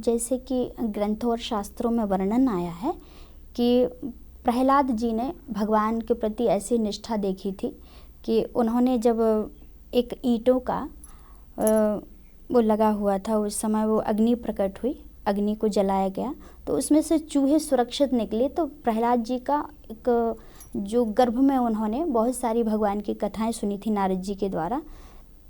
जैसे कि ग्रंथों और शास्त्रों में वर्णन आया है कि प्रहलाद जी ने भगवान के प्रति ऐसी निष्ठा देखी थी कि उन्होंने जब एक ईंटों का वो लगा हुआ था, उस समय वो अग्नि प्रकट हुई, अग्नि को जलाया गया तो उसमें से चूहे सुरक्षित निकले। तो प्रहलाद जी का एक जो गर्भ में उन्होंने बहुत सारी भगवान की कथाएं सुनी थी नारद जी के द्वारा,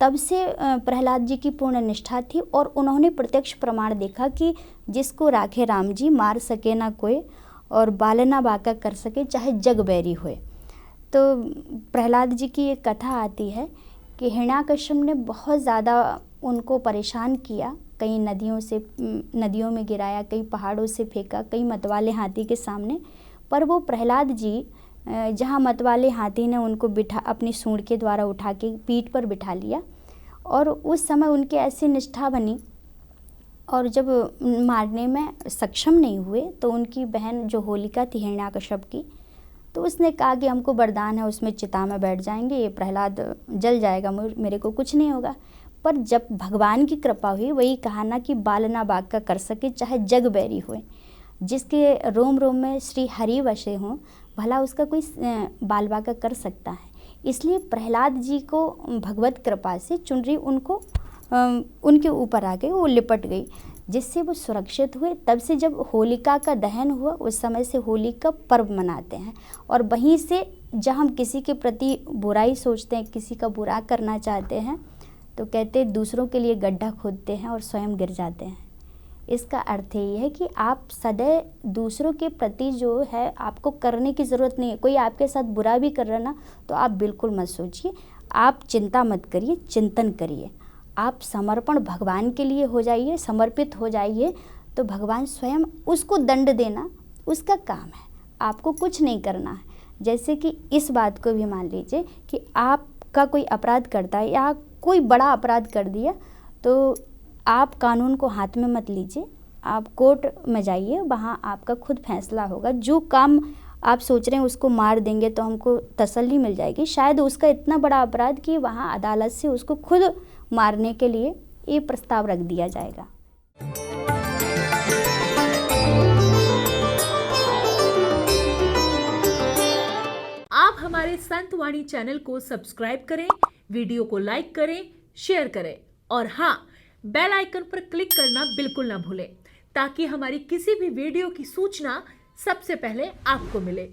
तब से प्रहलाद जी की पूर्ण निष्ठा थी और उन्होंने प्रत्यक्ष प्रमाण देखा कि जिसको राखे राम जी, मार सके ना कोई और बाल ना बांका कर सके, चाहे जग बैरी होए। तो प्रहलाद जी की एक कथा आती है कि हिरण्याकश्यप ने बहुत ज़्यादा उनको परेशान किया, कई नदियों में गिराया, कई पहाड़ों से फेंका, कई मतवाले हाथी के सामने, पर वो प्रहलाद जी जहाँ मतवाले हाथी ने उनको अपनी सूंड के द्वारा उठा के पीठ पर बिठा लिया और उस समय उनकी ऐसी निष्ठा बनी और जब मारने में सक्षम नहीं हुए तो उनकी बहन जो होलिका थी हिरण्याकश्यप की, तो उसने कहा कि हमको वरदान है, उसमें चिता में बैठ जाएंगे, ये प्रहलाद जल जाएगा, मेरे को कुछ नहीं होगा। पर जब भगवान की कृपा हुई, वही कहा ना कि बाल ना बांका कर सके, चाहे जग बैरी होए, जिसके रोम रोम में श्री हरि वसे हों, भला उसका कोई बाल बांका कर सकता है। इसलिए प्रहलाद जी को भगवत कृपा से चुनरी उनके ऊपर आ गई, वो लिपट गई, जिससे वो सुरक्षित हुए। तब से जब होलिका का दहन हुआ, उस समय से होली का पर्व मनाते हैं और वहीं से जब हम किसी के प्रति बुराई सोचते हैं, किसी का बुरा करना चाहते हैं, तो कहते हैं दूसरों के लिए गड्ढा खोदते हैं और स्वयं गिर जाते हैं। इसका अर्थ ये है कि आप सदैव दूसरों के प्रति जो है आपको करने की ज़रूरत नहीं है। कोई आपके साथ बुरा भी कर रहा है ना, तो आप बिल्कुल मत सोचिए, आप चिंता मत करिए, चिंतन करिए, आप समर्पण भगवान के लिए हो जाइए, समर्पित हो जाइए, तो भगवान स्वयं उसको दंड देना उसका काम है, आपको कुछ नहीं करना है। जैसे कि इस बात को भी मान लीजिए कि आपका कोई अपराध करता है या कोई बड़ा अपराध कर दिया, तो आप कानून को हाथ में मत लीजिए, आप कोर्ट में जाइए, वहाँ आपका खुद फैसला होगा। जो काम आप सोच रहे हैं उसको मार देंगे तो हमको तसल्ली मिल जाएगी, शायद उसका इतना बड़ा अपराध कि वहाँ अदालत से उसको खुद मारने के लिए ये प्रस्ताव रख दिया जाएगा। आप हमारे संत वाणी चैनल को सब्सक्राइब करें, वीडियो को लाइक करें, शेयर करें और हाँ, बेल आइकन पर क्लिक करना बिल्कुल ना भूलें ताकि हमारी किसी भी वीडियो की सूचना सबसे पहले आपको मिले।